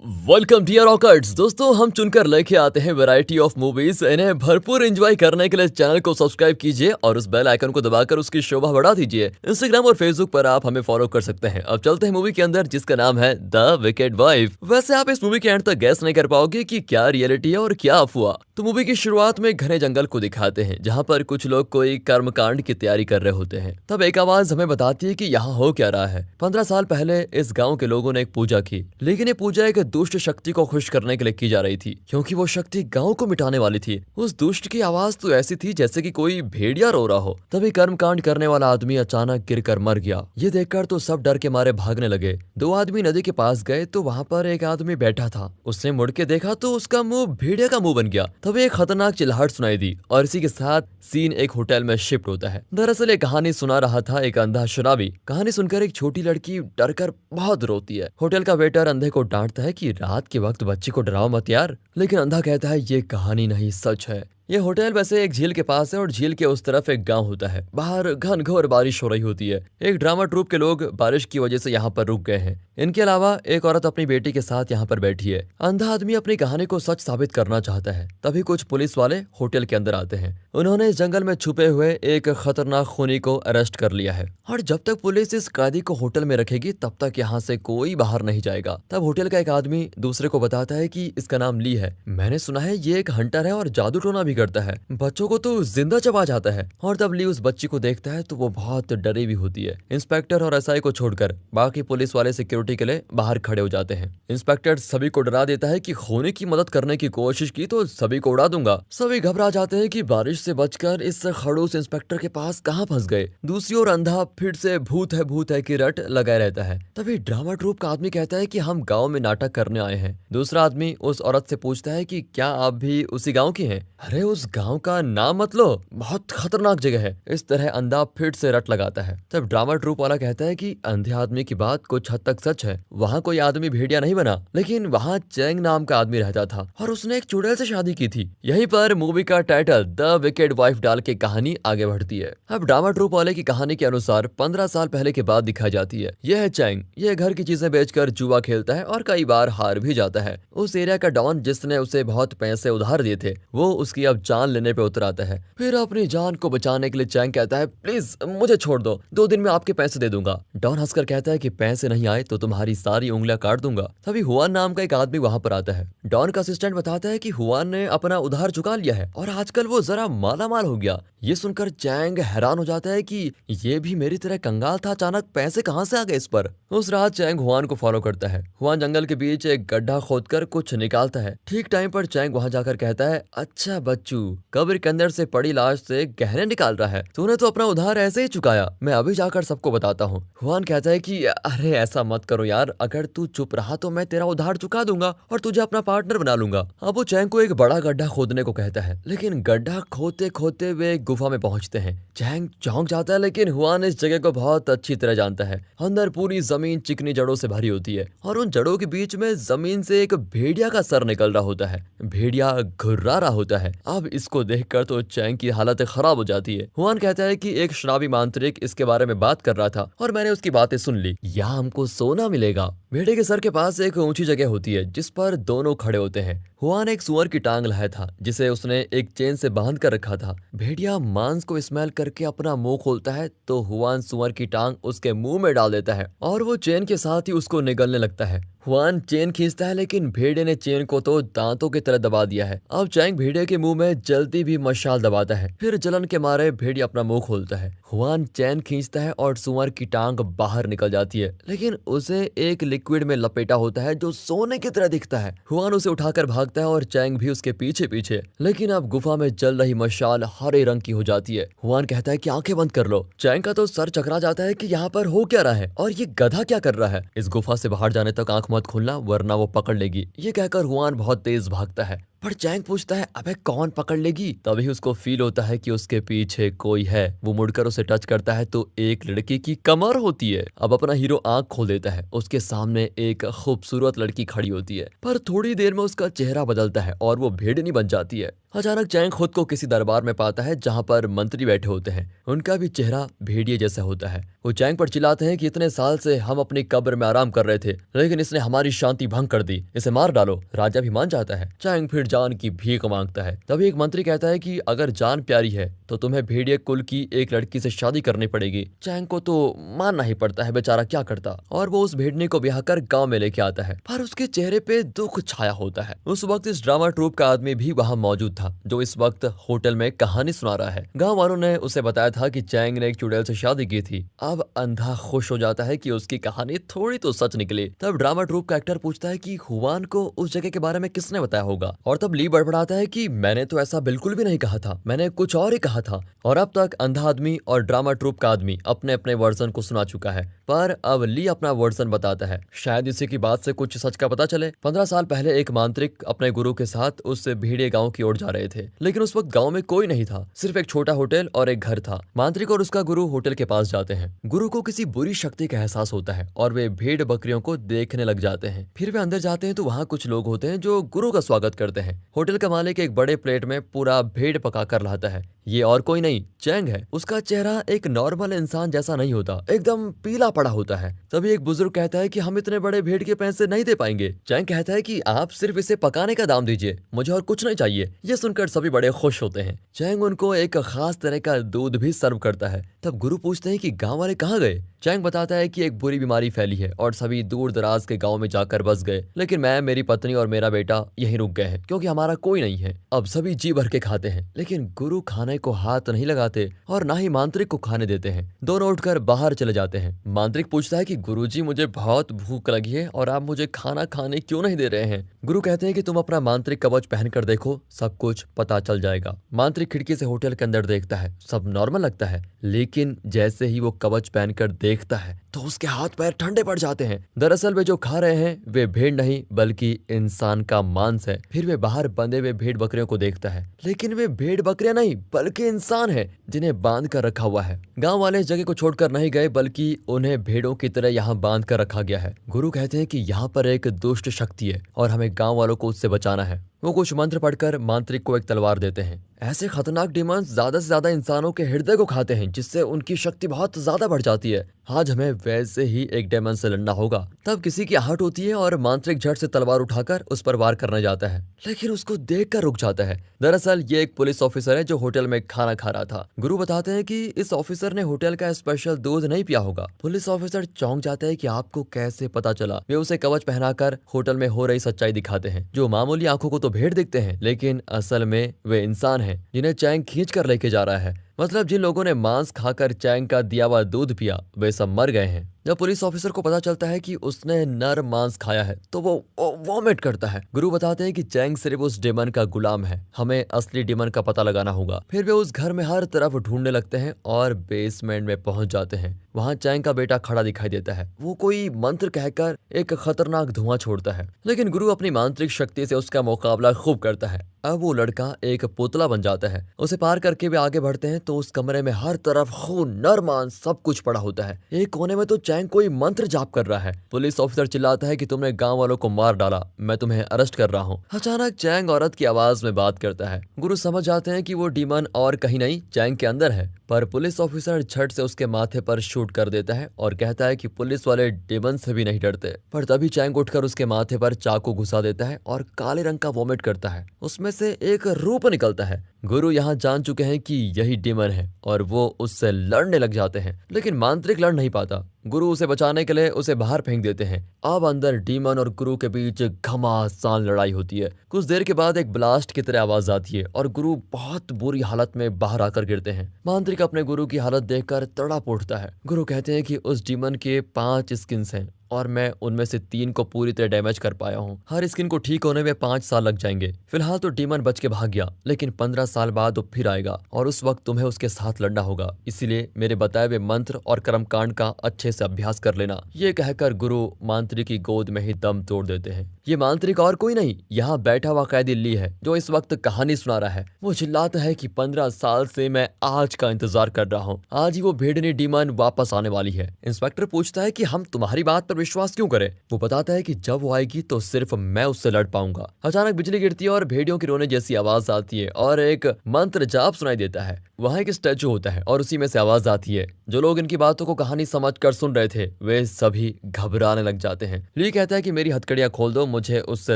Welcome dear rockers. दोस्तों, हम चुनकर लेके आते हैं वैरायटी ऑफ मूवीज। इन्हें भरपूर एंजॉय करने के लिए चैनल को सब्सक्राइब कीजिए और उस बेल आइकन को दबाकर उसकी शोभा बढ़ा दीजिए। इंस्टाग्राम और फेसबुक पर आप हमें फॉलो कर सकते हैं। अब चलते हैं मूवी के अंदर, जिसका नाम है द विकेड वाइफ। वैसे आप इस मूवी के एंड तक गैस नहीं कर पाओगे कि क्या रियलिटी है और क्या अफवाह। तो मूवी की शुरुआत में घने जंगल को दिखाते हैं, जहाँ पर कुछ लोग कोई कर्मकांड की तैयारी कर रहे होते हैं। तब एक आवाज हमें बताती है कि यहाँ हो क्या रहा है। 15 साल पहले इस गाँव के लोगों ने एक पूजा की, लेकिन ये पूजा एक दुष्ट शक्ति को खुश करने के लिए की जा रही थी, क्योंकि वो शक्ति गांव को मिटाने वाली थी। उस दुष्ट की आवाज तो ऐसी थी जैसे कि कोई भेड़िया रो रहा हो। तभी कर्मकांड करने वाला आदमी अचानक गिरकर मर गया। ये देखकर तो सब डर के मारे भागने लगे। दो आदमी नदी के पास गए तो वहां पर एक आदमी बैठा था। उसने मुड़ के देखा तो उसका मुंह भेड़िया का मुंह बन गया। तभी एक खतरनाक चिल्लाहट सुनाई दी और इसी के साथ सीन एक होटल में शिफ्ट होता है। दरअसल ये कहानी सुना रहा था एक अंधा शराबी। कहानी सुनकर एक छोटी लड़की डरकर बहुत रोती है। होटल का वेटर अंधे को डांटता है कि रात के वक्त बच्ची को डराओ मत यार, लेकिन अंधा कहता है ये कहानी नहीं, सच है। ये होटल वैसे एक झील के पास है और झील के उस तरफ एक गांव होता है। बाहर घनघोर बारिश हो रही होती है। एक ड्रामा ट्रूप के लोग बारिश की वजह से यहाँ पर रुक गए हैं। इनके अलावा एक औरत अपनी बेटी के साथ यहाँ पर बैठी है। अंधा आदमी अपनी कहानी को सच साबित करना चाहता है। तभी कुछ पुलिस वाले होटल के अंदर आते हैं। उन्होंने इस जंगल में छुपे हुए एक खतरनाक खूनी को अरेस्ट कर लिया है और जब तक पुलिस इस कैदी को होटल में रखेगी तब तक यहाँ से कोई बाहर नहीं जाएगा। तब होटल का एक आदमी दूसरे को बताता है कि इसका नाम ली है। मैंने सुना है ये एक हंटर है और जादू टोना भी करता है, बच्चों को तो जिंदा चबा जाता है। और तब ली उस बच्ची को देखता है तो वो बहुत डरी हुई होती है। इंस्पेक्टर और एसआई को छोड़कर बाकी पुलिस वाले सिक्योरिटी के लिए बाहर खड़े हो जाते हैं। इंस्पेक्टर सभी को डरा देता है कि खूनी की मदद करने की कोशिश की तो सभी को उड़ा दूंगा। सभी घबरा जाते हैं कि बारिश से बचकर इस खड़ूस इंस्पेक्टर के पास कहां फंस गए। दूसरी ओर अंधा फिर से भूत है की रट लगाए रहता है। तभी ड्रामा ट्रूप का आदमी कहता है कि हम गांव में नाटक करने आए हैं। दूसरा आदमी उस औरत से पूछता है कि क्या आप भी उसी गांव की हैं? अरे उस गांव का नाम मत लो, बहुत खतरनाक जगह है। इस तरह अंधा फिर से रट लगाता है। तब ड्रामा ट्रूप वाला कहता है कि अंधे आदमी की बात कुछ हद तक सच है। वहाँ कोई आदमी भेड़िया नहीं बना, लेकिन वहाँ चैंग नाम का आदमी रहता था और उसने एक चुड़ैल से शादी की थी। यहीं पर मूवी का टाइटल द विकेड वाइफ डाल के कहानी आगे बढ़ती है। अब ड्रामा ट्रूप वाले की कहानी के अनुसार 15 साल पहले के बाद दिखाई जाती है। यह है चैंग। यह घर की चीजें बेचकर जुआ खेलता है और कई बार हार भी जाता है। उस एरिया का डॉन जिसने उसे बहुत पैसे उधार दिए थे, वो उसकी अब जान लेने पे उतर आता है। फिर अपनी जान को बचाने के लिए चैंग कहता है प्लीज मुझे छोड़ दो, 2 दिन में आपके पैसे दे दूंगा। डॉन हंसकर कहता है कि पैसे नहीं आए तो तुम्हारी सारी उंगलियां काट दूंगा। तभी हुआन नाम का एक आदमी वहां पर आता है। डॉन का असिस्टेंट बताता है कि हुआन ने अपना उधार चुका लिया है और आजकल वो जरा माला माल हो गया। ये सुनकर चैंग हैरान हो जाता है कि ये भी मेरी तरह कंगाल था, अचानक पैसे कहां से आ गए इस पर। उस रात चैंग हुआन को फॉलो करता है। हुआन जंगल के बीच एक गड्ढा खोदकर कुछ निकालता है। ठीक टाइम पर चैंग वहां जाकर कहता है अच्छा बच्चू, कब्र के अंदर से पड़ी लाश से गहने निकाल रहा है। तूने तो अपना उधार ऐसे ही चुकाया, मैं अभी जाकर सबको बताता हूँ। हुआन कहता है कि अरे ऐसा मत करो यार, अगर तू चुप रहा तो मैं तेरा उधार चुका दूंगा और तुझे अपना पार्टनर बना लूंगा। अब वो चैंग को एक बड़ा गड्ढा खोदने को कहता है, लेकिन गड्ढा खोदते खोदते वे एक गुफा में पहुंचते हैं। चैंग चौंक जाता है, लेकिन हुआन इस जगह को बहुत अच्छी तरह जानता है। अंदर पूरी जमीन चिकनी जड़ों से भरी होती है और उन जड़ों के बीच में जमीन से एक भेड़िया का सर निकल रहा होता है। भेड़िया घुर्रा रहा होता है। अब इसको देखकर तो चैंग की हालत खराब हो जाती है। हुआन कहता है कि एक शराबी मांत्रिक इसके बारे में बात कर रहा था और मैंने उसकी बातें सुन ली, यहाँ हमको सोना मिलेगा। भेड़िए के सर के पास एक ऊंची जगह होती है जिस पर दोनों खड़े होते हैं। हुआन एक सुअर की टांग लाया था जिसे उसने एक चेन से बांध कर रखा था। भेड़िया मांस को स्मेल करके अपना मुंह खोलता है तो हुआन सुअर की टांग उसके मुंह में डाल देता है और वो चेन के साथ ही उसको निगलने लगता है। हुआन चेन खींचता है, लेकिन भेड़िए ने चेन को तो दांतों की तरह दबा दिया है। अब चैंग भेड़िए के मुंह में जलती भी मशाल दबाता है। फिर जलन के मारे भेड़िया अपना मुंह खोलता है। हुआन चैन खींचता है और सुअर की टांग बाहर निकल जाती है, लेकिन उसे एक लिक्विड में लपेटा होता है जो सोने की तरह दिखता है। हुआन उसे उठाकर भागता है और चैंग भी उसके पीछे पीछे, लेकिन अब गुफा में जल रही मशाल हरे रंग की हो जाती है। हुआन कहता है कि आंखें बंद कर लो। चैंग का तो सर चकरा जाता है कि यहाँ पर हो क्या रहा है और ये गधा क्या कर रहा है। इस गुफा से बाहर जाने तक आंख मत खोलना वरना वो पकड़ लेगी। ये कहकर हुआन बहुत तेज भागता है, पर चैंग पूछता है अबे कौन पकड़ लेगी। तभी उसको फील होता है कि उसके पीछे कोई है। वो मुड़कर उसे टच करता है तो एक लड़की की कमर होती है। अब अपना हीरो आंख खोल देता है। उसके सामने एक खूबसूरत लड़की खड़ी होती है, पर थोड़ी देर में उसका चेहरा बदलता है और वो भेड़नी बन जाती है। अचानक चैंग खुद को किसी दरबार में पाता है जहाँ पर मंत्री बैठे होते हैं। उनका भी चेहरा भेड़िए जैसा होता है। वो चैंग पर चिल्लाते हैं कि इतने साल से हम अपनी कब्र में आराम कर रहे थे, लेकिन इसने हमारी शांति भंग कर दी, इसे मार डालो। राजा भी मान जाता है। चैंग फिर जान की भीख मांगता है। तभी एक मंत्री कहता है कि अगर जान प्यारी है तो तुम्हें भेड़िए कुल की एक लड़की से शादी करनी पड़ेगी। चैंग को तो मानना ही पड़ता है, बेचारा क्या करता, और वो उस भेड़नी को ब्याह कर गाँव में लेके आता है। पर उसके चेहरे पे दुख छाया होता है। उस वक्त इस ड्रामा ट्रूप का आदमी भी वहाँ मौजूद था, जो इस वक्त होटल में कहानी सुना रहा है। गांव वालों ने उसे बताया था कि चैंग ने एक चुड़ैल से शादी की थी। अब अंधा खुश हो जाता है कि उसकी कहानी थोड़ी तो सच निकली। तब ड्रामा ट्रूप का एक्टर पूछता है कि हुआन को उस जगह के बारे में किसने बताया होगा, और तब ली बड़बड़ाता है कि मैंने तो ऐसा बिल्कुल भी नहीं कहा था, मैंने कुछ और ही कहा था। और अब तक अंधा आदमी और ड्रामा ट्रूप का आदमी अपने अपने वर्जन को सुना चुका है, पर अब ली अपना वर्जन बताता है। शायद इसी की बात से कुछ सच का पता चले। 15 साल पहले एक मांत्रिक अपने गुरु के साथ उस भेड़िए गांव की ओर जा रहे थे, लेकिन उस वक्त गांव में कोई नहीं था, सिर्फ एक छोटा होटल और एक घर था। मांत्रिक और उसका गुरु होटल के पास जाते हैं। गुरु को किसी बुरी शक्ति का एहसास होता है और वे भेड़ बकरियों को देखने लग जाते हैं। फिर वे अंदर जाते हैं तो वहाँ कुछ लोग होते हैं जो गुरु का स्वागत करते हैं। होटल का मालिक एक बड़े प्लेट में पूरा भेड़ पकाकर लाता है। ये और कोई नहीं, चैंग है। उसका चेहरा एक नॉर्मल इंसान जैसा नहीं होता, एकदम पीला पड़ा होता है। तभी एक बुजुर्ग कहता है कि हम इतने बड़े भेड़ के पैसे नहीं दे पाएंगे। चैंग कहता है कि आप सिर्फ इसे पकाने का दाम दीजिए, मुझे और कुछ नहीं चाहिए। ये सुनकर सभी बड़े खुश होते हैं। चैंग उनको एक खास तरह का दूध भी सर्व करता है। तब गुरु पूछते हैं कि गांव वाले कहाँ गए। चैंग बताता है कि एक बुरी बीमारी फैली है और सभी दूर दराज के गांव में जाकर बस गए, लेकिन मैं, मेरी पत्नी और मेरा बेटा यहीं रुक गए हैं, क्योंकि हमारा कोई नहीं है। अब सभी जी भर के खाते हैं, लेकिन गुरु खाने को हाथ नहीं लगाते और ना ही मांत्रिक को खाने देते हैं। दोनों उठकर बाहर चले जाते हैं। मांत्रिक पूछता है कि गुरुजी, मुझे बहुत भूख लगी है और आप मुझे खाना खाने क्यों नहीं दे रहे हैं। गुरु कहते हैं कि तुम अपना मांत्रिक कवच पहनकर देखो, सब कुछ पता चल जाएगा। मांत्रिक खिड़की से होटल के अंदर देखता है, सब नॉर्मल लगता है, लेकिन जैसे ही वो कवच पहनकर देखता है तो उसके हाथ पैर ठंडे पड़ जाते हैं। दरअसल वे जो खा रहे हैं वे भेड़ नहीं बल्कि इंसान का मांस है। फिर वे बाहर बंधे हुए भेड़ बकरियों को देखता है, लेकिन वे भेड़ बकरियां नहीं बल्कि इंसान है जिन्हें बांध कर रखा हुआ है। गांव वाले इस जगह को छोड़कर नहीं गए, बल्कि उन्हें भेड़ों की तरह यहाँ बांध कर रखा गया है। गुरु कहते हैं कि यहाँ पर एक दुष्ट शक्ति है और हमें गाँव वालों को उससे बचाना है। वो कुछ मंत्र पढ़कर मांत्रिक को एक तलवार देते हैं। ऐसे खतरनाक डिमंस ज्यादा से ज्यादा इंसानों के हृदय को खाते हैं, जिससे उनकी शक्ति बहुत ज्यादा बढ़ जाती है। आज हमें वैसे ही एक डेमन से लड़ना होगा। तब किसी की आहट होती है और मांत्रिक झट से तलवार उठाकर उस पर वार करने जाता है, लेकिन उसको देखकर रुक जाता है। दरअसल ये एक पुलिस ऑफिसर है जो होटल में खाना खा रहा था। गुरु बताते हैं कि इस ऑफिसर ने होटल का स्पेशल दूध नहीं पिया होगा। पुलिस ऑफिसर चौंक जाता है कि आपको कैसे पता चला। वे उसे कवच पहनाकर होटल में हो रही सच्चाई दिखाते हैं। जो मामूली आंखों को तो भेड़ दिखते हैं, लेकिन असल में वे इंसान हैं जिन्हें चैंग खींच कर लेके जा रहा है। मतलब जिन लोगों ने मांस खाकर चैंग का दिया हुआ दूध पिया वे सब मर गए हैं। जब पुलिस ऑफिसर को पता चलता है कि उसने नर मांस खाया है तो वो वॉमिट करता है। गुरु बताते हैं कि चैंग सिर्फ उस डेमन का गुलाम है, हमें असली डेमन का पता लगाना होगा। फिर वे उस घर में हर तरफ ढूंढने लगते हैं और बेसमेंट में पहुंच जाते हैं। वहाँ चैंग का बेटा खड़ा दिखाई देता है। वो कोई मंत्र कहकर एक खतरनाक धुआं छोड़ता है, लेकिन गुरु अपनी मांत्रिक शक्ति से उसका मुकाबला खूब करता है। अब वो लड़का एक पुतला बन जाता है। उसे पार करके वे आगे बढ़ते हैं तो उस कमरे में हर तरफ खून, नर मांस सब कुछ पड़ा होता है। एक कोने में तो चैंग कोई मंत्र जाप कर रहा है। पुलिस ऑफिसर चिल्लाता है कि तुमने गांव वालों को मार डाला, मैं तुम्हें अरेस्ट कर रहा हूँ। अचानक चैंग औरत की आवाज में बात करता है। गुरु समझ जाते हैं कि वो डीमन और कहीं नहीं चैंग के अंदर है, पर पुलिस ऑफिसर झट से उसके माथे पर शूट कर देता है और कहता है कि पुलिस वाले डीमन से भी नहीं डरते। पर तभी चैंग उठकर उसके माथे पर चाकू घुसा देता है और काले रंग का वोमिट करता है। उसमें से एक रूप निकलता है। गुरु यहाँ जान चुके हैं कि यही डीमन है और वो उससे लड़ने लग जाते हैं, लेकिन मांत्रिक लड़ नहीं पाता। गुरु उसे बचाने के लिए उसे बाहर फेंक देते हैं। अब अंदर डीमन और गुरु के बीच घमासान लड़ाई होती है। कुछ देर के बाद एक ब्लास्ट की तरह आवाज आती है और गुरु बहुत बुरी हालत में बाहर आकर गिरते हैं। मांत्रिक अपने गुरु की हालत देखकर तड़प उठता है। गुरु कहते हैं कि उस डीमन के 5 स्किन्स हैं और मैं उनमें से 3 को पूरी तरह डैमेज कर पाया हूँ। हर स्किन को ठीक होने में 5 साल लग जाएंगे। फिलहाल तो डीमन बच के भाग गया, लेकिन 15 साल बाद वो फिर आएगा और उस वक्त तुम्हें उसके साथ लड़ना होगा। इसीलिए मेरे बताए हुए मंत्र और कर्मकांड का अच्छे से अभ्यास कर लेना। ये कहकर गुरु मांत्रिक की गोद में ही दम तोड़ देते हैं। ये मांत्रिक और कोई नहीं, यहाँ बैठा हुआ कैदी ली है जो इस वक्त कहानी सुना रहा है। वो चिल्लाता है कि 15 साल से मैं आज का इंतजार कर रहा हूँ। आज ही वो भेड़नी डीमन वापस आने वाली है। इंस्पेक्टर पूछता है कि हम तुम्हारी बात पर पर विश्वास क्यों करे। वो बताता है कि जब वो आएगी तो सिर्फ मैं उससे लड़ पाऊंगा। अचानक बिजली गिरती है और भेड़ियों के रोने जैसी आवाज आती है और एक मंत्र जाप सुनाई देता है। वहाँ एक स्टैचू होता है और उसी में से आवाज आती है। जो लोग इनकी बातों को कहानी समझकर सुन रहे थे वे सभी घबराने लग जाते हैं। ली कहता है कि मेरी हथकड़ियां खोल दो, मुझे उससे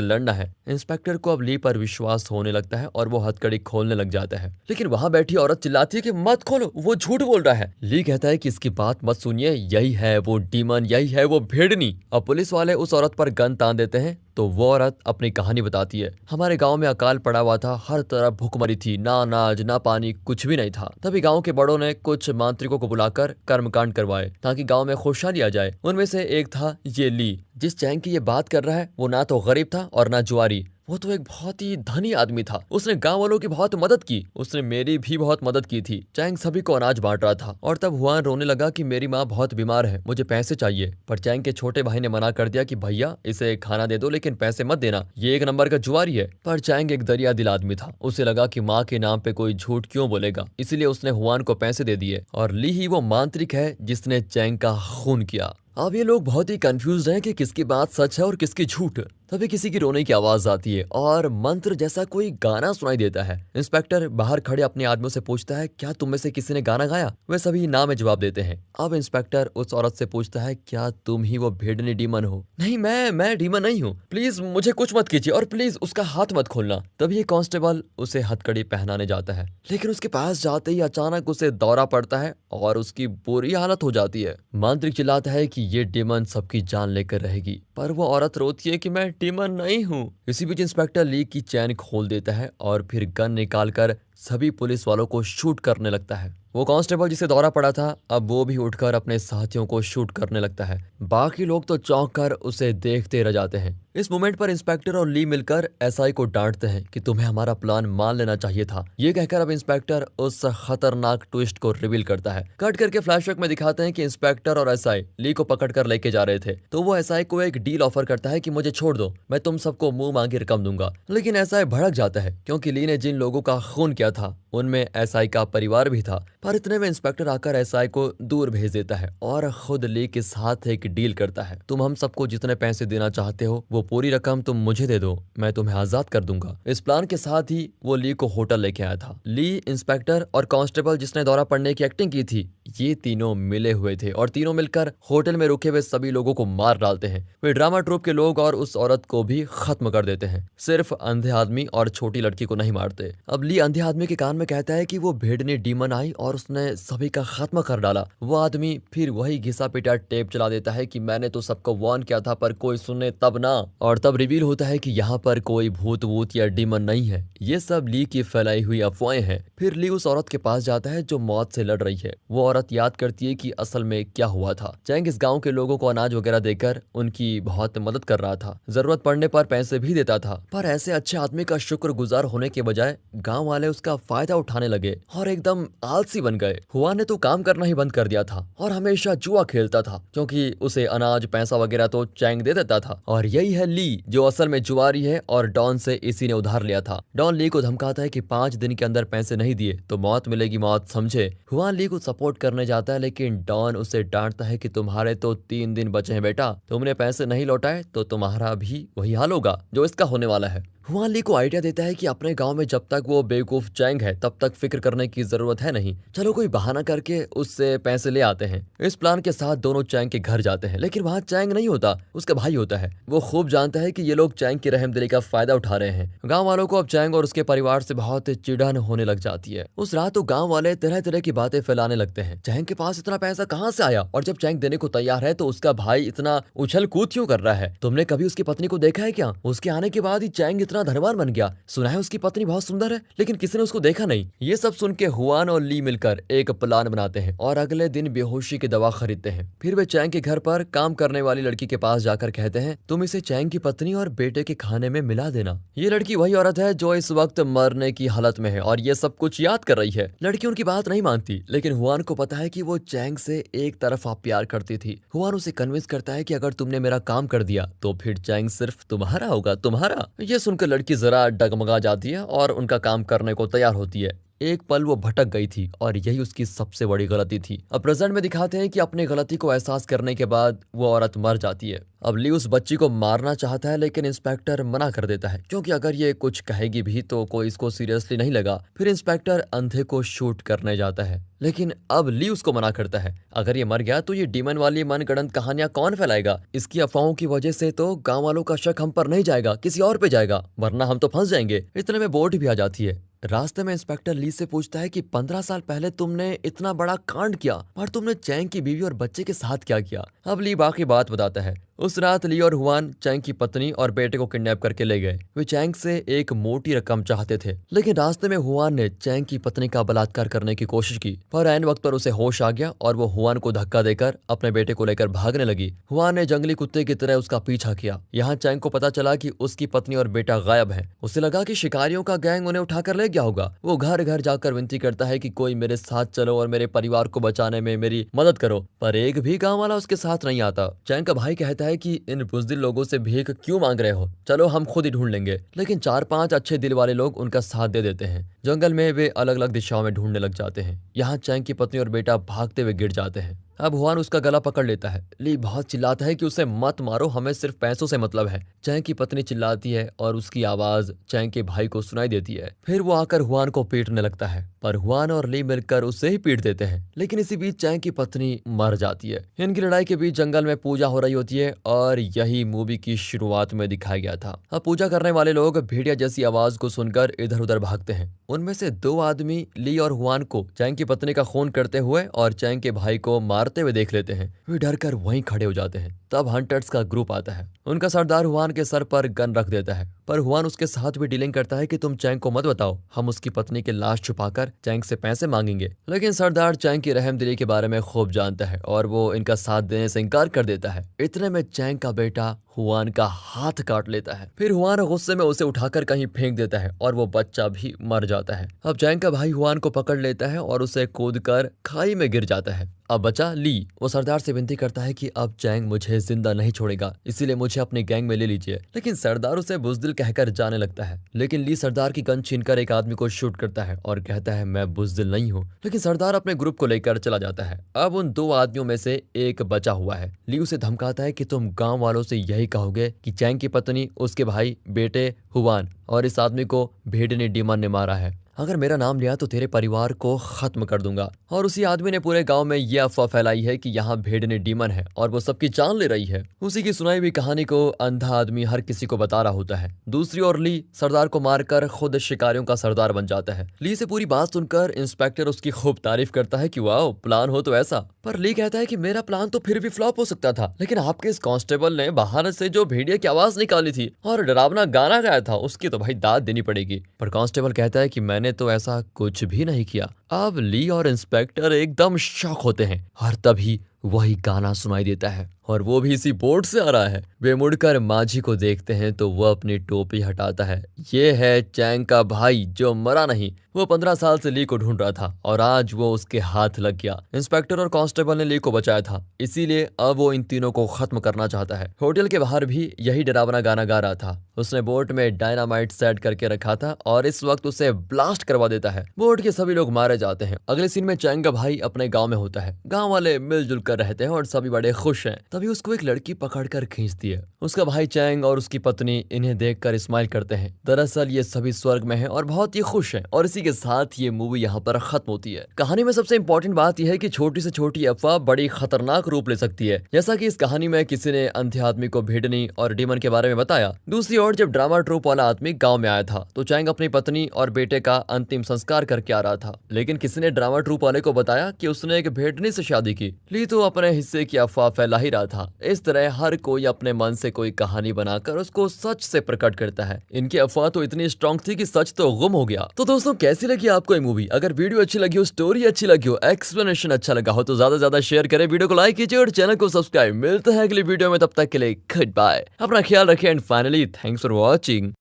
लड़ना है। इंस्पेक्टर को अब ली पर विश्वास होने लगता है और वो हथकड़ी खोलने लग जाता है, लेकिन वहाँ बैठी औरत चिल्लाती है कि मत खोलो, वो झूठ बोल रहा है। ली कहता है कि इसकी बात मत सुनिए, यही है वो डीमन, यही है वो भेड़नी। अब पुलिस वाले उस औरत पर गन तान देते हैं तो वो औरत अपनी कहानी बताती है। हमारे गांव में अकाल पड़ा हुआ था, हर तरफ भूखमरी थी, ना अनाज ना पानी, कुछ भी नहीं था। तभी गांव के बड़ों ने कुछ मांत्रिकों को बुलाकर कर्मकांड करवाए ताकि गांव में खुशहाली आ जाए। उनमें से एक था ये ली। जिस चैंग की ये बात कर रहा है वो ना तो गरीब था और ना जुआरी, वो तो एक बहुत ही धनी आदमी था। उसने गांव वालों की बहुत मदद की, उसने मेरी भी बहुत मदद की थी। चैंग सभी को अनाज बांट रहा था और तब हुआन रोने लगा कि मेरी माँ बहुत बीमार है, मुझे पैसे चाहिए। पर चैंग के छोटे भाई ने मना कर दिया कि भैया इसे खाना दे दो लेकिन पैसे मत देना, ये एक नंबर का जुआरी है। पर चैंग एक दरिया दिल आदमी था, उसे लगा कि माँ के नाम पे कोई झूठ क्यों बोलेगा, इसीलिए उसने हुआन को पैसे दे दिए। और ली ही वो मांत्रिक है जिसने चैंग का खून किया। अब ये लोग बहुत ही कंफ्यूज हैं कि किसकी बात सच है और किसकी झूठ। तभी किसी की रोने की आवाज आती है और मंत्र जैसा कोई गाना सुनाई देता है। इंस्पेक्टर बाहर खड़े अपने आदमियों से पूछता है क्या तुम में से किसी ने गाना गाया। वे सभी ना में जवाब देते हैं। अब इंस्पेक्टर उस औरत से पूछता है क्या तुम ही वो भेड़नी डीमन हो। नहीं, मैं डीमन नहीं हूँ, प्लीज मुझे कुछ मत कीजिए और प्लीज उसका हाथ मत खोलना। तभी कांस्टेबल उसे हथकड़ी पहनाने जाता है, लेकिन उसके पास जाते ही अचानक उसे दौरा पड़ता है और उसकी बुरी हालत हो जाती है। मांत्रिक चिल्लाता है कि ये डीमन सबकी जान लेकर रहेगी, पर वो औरत रोती है कि मैं डीमन नहीं हूँ। इसी बीच इंस्पेक्टर ली की चैन खोल देता है और फिर गन निकालकर सभी पुलिस वालों को शूट करने लगता है। वो कांस्टेबल जिसे दौरा पड़ा था अब वो भी उठकर अपने साथियों को शूट करने लगता है। बाकी लोग तो चौंक कर उसे देखते रह जाते हैं। इस मोमेंट पर इंस्पेक्टर और ली मिलकर एसआई को डांटते हैं कि तुम्हें हमारा प्लान मान लेना चाहिए था। ये कहकर अब इंस्पेक्टर उस खतरनाक ट्विस्ट को रिवील करता है। कट करके फ्लैशबैक में दिखाते हैं कि इंस्पेक्टर और एसआई ली को पकड़कर लेके जा रहे थे तो वो एसआई को एक डील ऑफर करता है कि मुझे छोड़ दो, मैं तुम सबको मुंह मांगी रकम दूंगा। लेकिन एसआई भड़क जाता है क्योंकि ली ने जिन लोगों का खून किया था उनमें एसआई का परिवार भी था। पर इतने में इंस्पेक्टर आकर एसआई को दूर भेज देता है और खुद ली के साथ एक डील करता है। तुम हम सबको जितने पैसे देना चाहते हो वो पूरी रकम तुम मुझे दे दो, मैं तुम्हें आजाद कर दूंगा। इस प्लान के साथ ही वो ली को होटल लेके आया था। ली, इंस्पेक्टर और कांस्टेबल जिसने दौरा पड़ने की एक्टिंग की थी ये तीनों मिले हुए थे और तीनों मिलकर होटल में रुके हुए सभी लोगों को मार डालते हैं। वे ड्रामा ट्रूप के लोग और उस औरत को भी खत्म कर देते हैं। सिर्फ अंधे आदमी और छोटी लड़की को नहीं मारते। अब ली अंधे आदमी के कान में कहता है कि वो भेड़नी डीमन आई और उसने सभी का खात्मा कर डाला। वो आदमी फिर वही घिसा पिटा टेप चला देता है कि मैंने तो सबको वार्न किया था पर कोई सुने तब ना। और तब रिवील होता है कि यहाँ पर कोई भूत वूत या डीमन नहीं है, ये सब ली की फैलाई हुई अफवाहें हैं। फिर ली उस औरत के पास जाता है जो मौत से लड़ रही है। वो औरत याद करती है कि असल में क्या हुआ था। चैंग इस गांव के लोगों को अनाज वगैरह देकर उनकी बहुत मदद कर रहा था, जरूरत पड़ने पर पैसे भी देता था। पर ऐसे अच्छे आदमी का शुक्रगुजार होने के बजाय गांव वाले उसका फायदा उठाने लगे और एकदम आलसी बन गए। हुआ ने तो काम करना ही बंद कर दिया था और हमेशा जुआ खेलता था क्योंकि उसे अनाज पैसा वगैरह तो चैंग दे देता था। और यही है ली जो असल में जुआरी है और डॉन से इसी ने उधार लिया था। डॉन ली को धमकाता है कि 5 दिन के अंदर पैसे नहीं दिए तो मौत मिलेगी, मौत समझे। हुआ ली को सपोर्ट करने जाता है लेकिन डॉन उसे डांटता है कि तुम्हारे तो 3 दिन बचे हैं बेटा, तुमने पैसे नहीं लौटाए तो तुम्हारा भी वही हाल होगा जो इसका होने वाला है। हुआ ली को आइडिया देता है कि अपने गांव में जब तक वो बेवकूफ चैंग है तब तक फिक्र करने की जरूरत है नहीं, चलो कोई बहाना करके उससे पैसे ले आते हैं। इस प्लान के साथ दोनों चैंग के घर जाते हैं लेकिन वहाँ चैंग नहीं होता, उसका भाई होता है। वो खूब जानता है कि ये लोग चैंग की रहमदिली का फायदा उठा रहे हैं। गाँव वालों को अब चैंग और उसके परिवार से बहुत चिढ़न होने लग जाती है। उस रात तो गाँव वाले तरह तरह की बातें फैलाने लगते हैं। चैंग के पास इतना पैसा कहाँ से आया और जब चैंग देने को तैयार है तो उसका भाई इतना उछल कूद क्यों कर रहा है। तुमने कभी उसकी पत्नी को देखा है क्या? उसके आने के बाद ही चैंग इतना धनवान बन गया। सुना है उसकी पत्नी बहुत सुंदर है लेकिन किसी ने उसको देखा नहीं। ये सब सुन के हुआन और ली मिलकर एक प्लान बनाते हैं और अगले दिन बेहोशी की दवा खरीदते हैं। फिर वे चैंग के घर पर काम करने वाली लड़की के पास जाकर कहते हैं तुम इसे चैंग की पत्नी और बेटे के खाने में मिला देना। ये लड़की वही औरत है जो इस वक्त मरने की हालत में है और ये सब कुछ याद कर रही है। लड़की उनकी बात नहीं मानती लेकिन हुआन को पता है कि वो चैंग से एक तरफा प्यार करती थी। हुआन उसे कन्विंस करता है कि अगर तुमने मेरा काम कर दिया तो फिर चैंग सिर्फ तुम्हारा होगा, तुम्हारा। ये सुनकर लड़की जरा डगमगा जाती है और उनका काम करने को तैयार होती है। एक पल वो भटक गई थी और यही उसकी सबसे बड़ी गलती थी। अब प्रेजेंट में दिखाते हैं कि अपनी गलती को एहसास करने के बाद वो औरत मर जाती है। अब ली उस बच्ची को मारना चाहता है लेकिन इंस्पेक्टर मना कर देता है, क्योंकि अगर ये कुछ कहेगी भी तो कोई इसको सीरियसली नहीं लगा। फिर इंस्पेक्टर अंधे को शूट करने जाता है, लेकिन अब ली उसको मना करता है। अगर ये मर गया तो ये डीमन वाली मनगढ़ंत कहानियां कौन फैलाएगा? इसकी अफवाहों की वजह से तो गांव वालों का शक हम पर नहीं जाएगा, किसी और पे जाएगा, वरना हम तो फंस जाएंगे। इतने में बोट भी आ जाती है। रास्ते में इंस्पेक्टर ली से पूछता है कि 15 साल पहले तुमने इतना बड़ा कांड किया, पर तुमने चैंग की बीवी और बच्चे के साथ क्या किया? अब ली बाकी बात बताता है। उस रात ली और हुआन चैंग की पत्नी और बेटे को किडनैप करके ले गए। वे चैंग से एक मोटी रकम चाहते थे, लेकिन रास्ते में हुआन ने चैंग की पत्नी का बलात्कार करने की कोशिश की, पर ऐन वक्त पर उसे होश आ गया और वो हुआन को धक्का देकर अपने बेटे को लेकर भागने लगी। हुआन ने जंगली कुत्ते की तरह उसका पीछा किया। यहाँ चैंग को पता चला कि उसकी पत्नी और बेटा गायब है। उसे लगा कि शिकारियों का गैंग उन्हें उठाकर ले गया होगा। वो घर घर जाकर विनती करता है कि कोई मेरे साथ चलो और मेरे परिवार को बचाने में मेरी मदद करो, पर एक भी गांव वाला उसके साथ नहीं आता। चैंग का भाई कहता है कि इन बुज़दिल लोगों से भीख क्यों मांग रहे हो, चलो हम खुद ही ढूंढ लेंगे। लेकिन 4-5 अच्छे दिल वाले लोग उनका साथ दे देते हैं। जंगल में वे अलग अलग दिशाओं में ढूंढने लग जाते हैं। यहाँ चैंग की पत्नी और बेटा भागते हुए गिर जाते हैं। अब हुआन उसका गला पकड़ लेता है। ली बहुत चिल्लाता है कि उसे मत मारो, हमें सिर्फ पैसों से मतलब है। चैंग की पत्नी चिल्लाती है और उसकी आवाज चैंग के भाई को सुनाई देती है। फिर वो आकर हुआन को पीटने लगता है, पर हुआन और ली मिलकर उसे ही पीट देते हैं। लेकिन इसी बीच चैंग की पत्नी मर जाती है। इनकी लड़ाई के बीच जंगल में पूजा हो रही होती है और यही मूवी की शुरुआत में दिखाया गया था। अब पूजा करने वाले लोग भेड़िया जैसी आवाज को सुनकर इधर उधर भागते हैं। उनमें से 2 आदमी ली और हुआन को चैंग की पत्नी का खून करते हुए और चैंग के भाई को मारते हुए देख लेते हैं। वे डर कर वहीं खड़े हो जाते हैं। तब हंटर्स का ग्रुप आता है। उनका सरदार हुआन के सर पर गन रख देता है, पर हुआन उसके साथ भी डीलिंग करता है कि तुम चैंग को मत बताओ, हम उसकी पत्नी की लाश छुपाकर चैंग से पैसे मांगेंगे। लेकिन सरदार चैंग की रहमदिली के बारे में खूब जानता है और वो इनका साथ देने से इनकार कर देता है। इतने में चैंग का बेटा हुआन का हाथ काट लेता है। फिर हुआन गुस्से में उसे उठाकर कहीं फेंक देता है और वो बच्चा भी मर जाता है। अब चैंग का भाई हुआन को पकड़ लेता है और उसे कूदकर खाई में गिर जाता है। अब बचा ली। वो सरदार से विनती करता है कि अब चैंग मुझे जिंदा नहीं छोड़ेगा, इसीलिए मुझे अपने गैंग में ले लीजिए। लेकिन सरदार उसे बुज़दिल कहकर जाने लगता है। लेकिन ली सरदार की गन छीनकर एक आदमी को शूट करता है और कहता है मैं बुज़दिल नहीं हूँ। लेकिन सरदार अपने ग्रुप को लेकर चला जाता है। अब उन 2 आदमियों में से एक बचा हुआ है। ली उसे धमकाता है कि तुम गाँव वालों से यही कहोगे कि चैंग की पत्नी, उसके भाई, बेटे हुआन और इस आदमी को भेड़नी डीमन ने मारा है। अगर मेरा नाम लिया तो तेरे परिवार को खत्म कर दूंगा। और उसी आदमी ने पूरे गांव में यह अफवाह फैलाई है कि यहाँ भेड़नी डीमन है और वो सबकी जान ले रही है। उसी की सुनाई हुई कहानी को अंधा आदमी हर किसी को बता रहा होता है। दूसरी ओर ली सरदार को मारकर खुद शिकारियों का सरदार बन जाता है। ली से पूरी बात सुनकर इंस्पेक्टर उसकी खूब तारीफ करता है कि वाह प्लान हो तो ऐसा। पर ली कहता है कि मेरा प्लान तो फिर भी फ्लॉप हो सकता था, लेकिन आपके इस कांस्टेबल ने बाहर से जो भेड़िया की आवाज निकाली थी और डरावना गाना गाया था, उसकी तो भाई दाद देनी पड़ेगी। पर कांस्टेबल कहता है कि मैंने तो ऐसा कुछ भी नहीं किया। अब ली और इंस्पेक्टर एकदम शॉक होते हैं और तभी वही गाना सुनाई देता है और वो भी इसी बोर्ड से आ रहा है। वे मुड़कर माझी को देखते हैं तो वह अपनी टोपी हटाता है। ये है चैंग का भाई जो मरा नहीं। वो 15 साल से ली को ढूंढ रहा था और आज वो उसके हाथ लग गया। इंस्पेक्टर और कांस्टेबल ने ली को बचाया था, इसीलिए अब वो इन तीनों को खत्म करना चाहता है। होटल के बाहर भी यही डरावना गाना गा रहा था। उसने बोट में डायनामाइट सेट करके रखा था और इस वक्त उसे ब्लास्ट करवा देता है। बोट के सभी लोग मारे जाते हैं। अगले सीन में चैंग का भाई अपने गाँव में होता है। गाँव वाले मिलजुल कर रहते हैं और सभी बड़े खुश हैं। तभी उसको एक लड़की पकड़कर खींचती है। उसका भाई चैंग और उसकी पत्नी इन्हें देखकर स्माइल करते हैं। दरअसल ये सभी स्वर्ग में हैं और बहुत ही खुश हैं। और इसी के साथ ये मूवी यहाँ पर खत्म होती है। कहानी में सबसे इंपॉर्टेंट बात यह है कि छोटी से छोटी अफवाह बड़ी खतरनाक रूप ले सकती है। जैसा कि इस कहानी में किसी ने अंधे आदमी को भेड़नी और डीमन के बारे में बताया। दूसरी ओर जब ड्रामा ट्रूप वाला आदमी गाँव में आया था तो चैंग अपनी पत्नी और बेटे का अंतिम संस्कार करके आ रहा था, लेकिन किसी ने ड्रामा ट्रूप वाले को बताया कि उसने एक भेड़नी से शादी की। ली तो अपने हिस्से की अफवाह फैला ही रहा था। इस तरह हर कोई अपने मन से कोई कहानी बनाकर उसको सच से प्रकट करता है। इनकी अफवाह तो इतनी स्ट्रॉन्ग थी कि सच तो गुम हो गया। तो दोस्तों कैसी लगी आपको ये मूवी? अगर वीडियो अच्छी लगी हो, स्टोरी अच्छी लगी हो, एक्सप्लेनेशन अच्छा लगा हो तो ज्यादा शेयर करें, वीडियो को लाइक कीजिए और चैनल को सब्सक्राइब। मिलते हैं अगली वीडियो में, तब तक के लिए गुड बाय। अपना ख्याल रखें and finally thanks for watching.